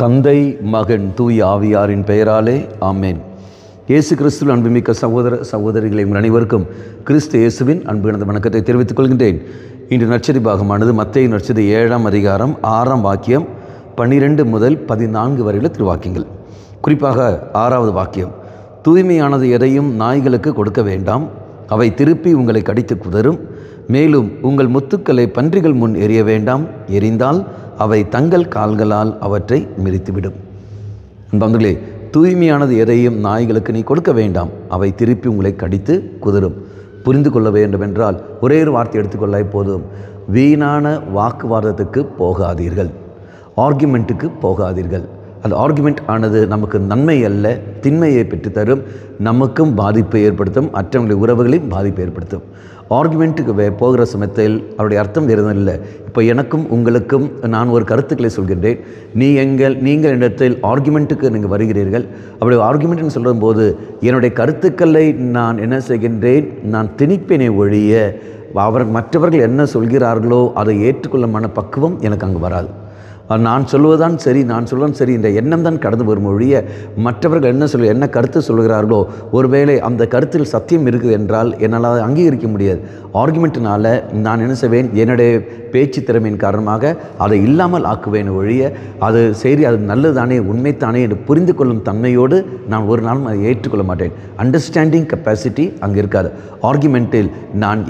தந்தை, மகன், தூய ஆவியாரின் பெயராலே ஆமேன். இயேசு கிறிஸ்துவின் அன்புமிக்க சகோதர சகோதரிகளை உங்கள் அனைவருக்கும் கிறிஸ்து இயேசுவின் அன்பு கலந்த வணக்கத்தை தெரிவித்துக் கொள்கின்றேன். இன்று நற்செய்தி பாகமானது மத்தேயு நற்செய்தி 7ஆம் அதிகாரம் 6ஆம் வாக்கியம் 12 முதல் 14 வரையுள்ள திருவாக்கியங்கள். குறிப்பாக 6வது வாக்கியம், தூய்மையானது எதையும் நாய்களுக்கு கொடுக்க வேண்டாம், அவை திருப்பி உங்களை கடித்து குதறும். மேலும் உங்கள் முத்துக்களை பன்றிகள் முன் எறிய வேண்டாம், எறிந்தால் அவை தங்கள் கால்களால் அவற்றை மிதித்துவிடும். அன்பர்களே, தூய்மையானது எதையும் நாய்களுக்கு நீ கொடுக்க வேண்டாம், அவை திருப்பி உங்களை கடித்து குதறும். புரிந்து கொள்ள வேண்டும் என்றால் ஒரே ஒரு வார்த்தை எடுத்துக்கொள்ள போதும். வீணான வாக்குவாதத்துக்கு போகாதீர்கள், ஆர்குமெண்ட்டுக்கு போகாதீர்கள். அந்த ஆர்குமெண்ட் ஆனது நமக்கு நன்மை அல்ல, திண்மையை பெற்றுத்தரும், நமக்கும் பாதிப்பை ஏற்படுத்தும், மற்றவங்களுடைய உறவுகளையும் பாதிப்பை ஏற்படுத்தும். ஆர்குமெண்ட்டுக்கு போகிற சமயத்தில் அவருடைய அர்த்தம் வேறு எதுவும் இல்லை. இப்போ எனக்கும் உங்களுக்கும் நான் ஒரு கருத்துக்களை சொல்கின்றேன், நீங்கள் இடத்தில் ஆர்குமெண்ட்டுக்கு நீங்கள் வருகிறீர்கள். அப்படி ஆர்குமெண்ட்னு சொல்லும்போது என்னுடைய கருத்துக்களை நான் என்ன செய்கின்றேன், நான் திணிப்பேனே ஒழிய மற்றவர்கள் என்ன சொல்கிறார்களோ அதை ஏற்றுக்கொள்ள மனப்பக்குவம் எனக்கு அங்கு வராது. நான் சொல்வதுதான் சரி, நான் சொல்வதுதான் சரி, இந்த எண்ணம் தான் கடந்து வரும் ஒழிய மற்றவர்கள் என்ன கருத்து சொல்கிறார்களோ, ஒருவேளை அந்த கருத்தில் சத்தியம் இருக்குது என்றால் என்னால் அதை அங்கீகரிக்க முடியாது. ஆர்குமெண்ட்டினால் நான் என்ன செய்வேன், என்னுடைய பேச்சு திறமையின் காரணமாக அதை இல்லாமல் ஆக்குவேன் ஒழிய அது சரி, அது நல்லதுதானே, உண்மைத்தானே என்று புரிந்து கொள்ளும் தன்மையோடு நான் ஒரு நாளும் அதை ஏற்றுக்கொள்ள மாட்டேன். அண்டர்ஸ்டாண்டிங் கெப்பாசிட்டி அங்கே இருக்காது. ஆர்குமெண்ட்டில்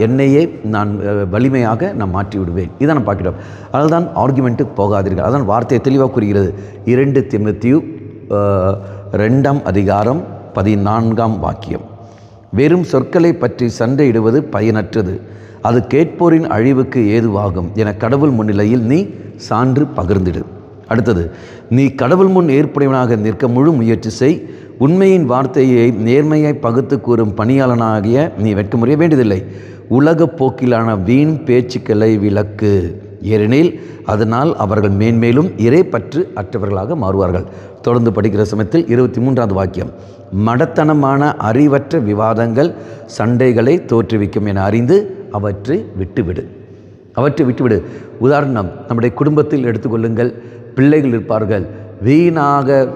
என்னையே நான் வலிமையாக நான் மாற்றி விடுவேன். இதை நான் பார்க்கிறோம். அதனால் தான் ஆர்குமெண்ட்டுக்கு போகாதீர்கள். அதான் வார்த்தையை தெளிவாக கூறுகிறது. 2 தீமோத்தேயு 2ஆம் அதிகாரம் 14ஆம் வாக்கியம், வெறும் சொற்களை பற்றி சண்டையிடுவது பயனற்றது, அது கேட்போரின் அழிவுக்கு ஏதுவாகும் என கடவுள் முன்னிலையில் நீ சான்று பகிர்ந்திடு. அடுத்தது, நீ கடவுள் முன் ஏற்புடையவனாக நிற்க முழு முயற்சி செய், உண்மையின் வார்த்தையை நேர்மையாய் பகுத்து கூறும் பணியாளனாகிய நீ வெட்கமுறைய வேண்டியதில்லை. உலக போக்கிலான வீண் பேச்சுக்களை விலக்கு, ஏனெனில் அதனால் அவர்கள் மேன்மேலும் இறைப்பற்று அற்றவர்களாக மாறுவார்கள். தொடர்ந்து படிக்கிற சமயத்தில் 23ஆவது வாக்கியம், மடத்தனமான அறிவற்ற விவாதங்கள் சண்டைகளை தோற்றுவிக்கும் என அறிந்து அவற்றை விட்டுவிடு. உதாரணம், நம்முடைய குடும்பத்தில் எடுத்துக்கொள்ளுங்கள். பிள்ளைகள் இருப்பார்கள், வீணாக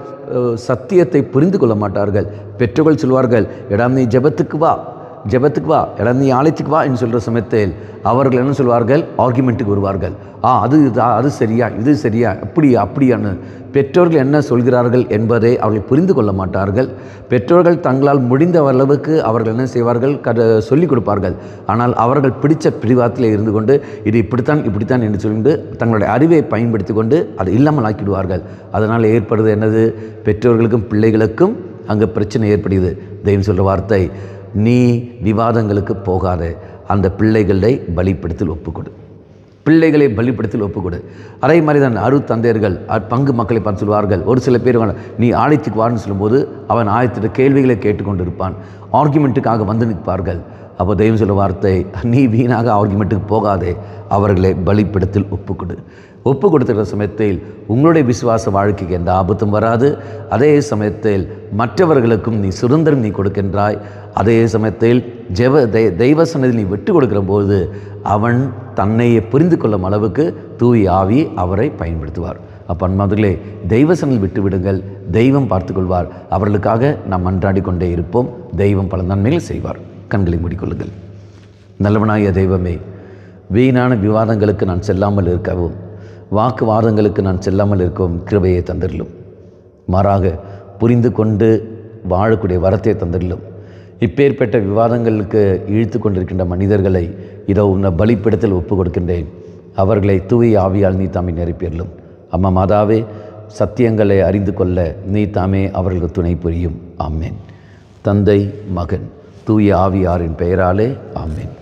சத்தியத்தை புரிந்து கொள்ள மாட்டார்கள். பெற்றோர்கள் சொல்வார்கள், இடம் நீ ஜெபத்துக்கு வா, இடம் நீ ஆலயத்துக்கு வா என்று சொல்கிற சமயத்தில் அவர்கள் என்ன சொல்வார்கள், ஆர்குமெண்ட்டுக்கு வருவார்கள். அது சரியா, இது சரியா, அப்படியான்னு பெற்றோர்கள் என்ன சொல்கிறார்கள் என்பதை அவர்கள் புரிந்து கொள்ள மாட்டார்கள். பெற்றோர்கள் தங்களால் முடிந்த அளவுக்கு அவர்கள் என்ன செய்வார்கள், சொல்லிக் கொடுப்பார்கள். ஆனால் அவர்கள் பிடித்த பிடிவாதத்தில் இருந்து கொண்டு இது இப்படித்தான் என்று சொல்லிட்டு தங்களுடைய அறிவை பயன்படுத்தி கொண்டு அதை இல்லாமல் ஆக்கிடுவார்கள். அதனால் ஏற்படுவது என்னது, பெற்றோர்களுக்கும் பிள்ளைகளுக்கும் அங்கே பிரச்சனை ஏற்படுகிறது. தெய்வம் சொல்கிற வார்த்தை, நீ விவாதங்களுக்கு போகாத, அந்த பிள்ளைகளை பலிப்படுத்தல் ஒப்புக்கொடு. அதே மாதிரி தான் அருத்தந்தையர்கள் பங்கு மக்களை பார்த்து சொல்வார்கள். ஒரு சில பேர் நீ ஆலயத்துக்கு வான்னு சொல்லும்போது அவன் ஆயத்திட்ட கேள்விகளை கேட்டுக்கொண்டு இருப்பான், ஆர்குமெண்ட்டுக்காக வந்து நிற்பார்கள். அப்போ தெய்வம் சொல்ல வார்த்தை, நீ வீணாக ஆர்குமெண்ட்டுக்கு போகாதே, அவர்களை பலிப்படுத்தல் ஒப்பு கொடுத்துக்கிற சமயத்தில் உங்களுடைய விசுவாச வாழ்க்கைக்கு எந்த ஆபத்தும் வராது. அதே சமயத்தில் மற்றவர்களுக்கும் நீ சுதந்திரம் நீ கொடுக்கின்றாய். அதே சமயத்தில் தெய்வ சன்னதியில் நீ விட்டு கொடுக்கிற போது அவன் தன்னையே புரிந்து கொள்ளும் அளவுக்கு தூய ஆவி அவரை பயன்படுத்துவார். அப்போ அன்பார்களே, தெய்வ சன்னதியில் விட்டு விடுங்கள், தெய்வம் பார்த்து கொள்வார். அவர்களுக்காக நாம் மன்றாடி கொண்டே இருப்போம். தெய்வம் பல நன்மைகள் செய்வார். கண்களை மூடிக்கொள்ளுங்கள். நல்லவனாகிய தெய்வமே, வீணான விவாதங்களுக்கு நான் செல்லாமல் இருக்கவும், வாக்குவாதங்களுக்கு நான் செல்லாமல் இருக்கவும் கிருபையை தந்திரலும். மாறாக புரிந்து கொண்டு வாழக்கூடிய வரத்தை தந்திரலும். இப்பேற்பட்ட விவாதங்களுக்கு இழுத்து கொண்டிருக்கின்ற மனிதர்களை இதோ உன்னை பலிப்பிடத்தில் ஒப்பு கொடுக்கின்றேன். அவர்களை தூய ஆவியால் நீ தாமே நிரப்பியறலும். அம்மா மாதாவே, சத்தியங்களை அறிந்து கொள்ள நீ தாமே அவர்களுக்கு துணை புரியும். ஆமேன். தந்தை, மகன், தூய ஆவியாரின் பெயராலே ஆமேன்.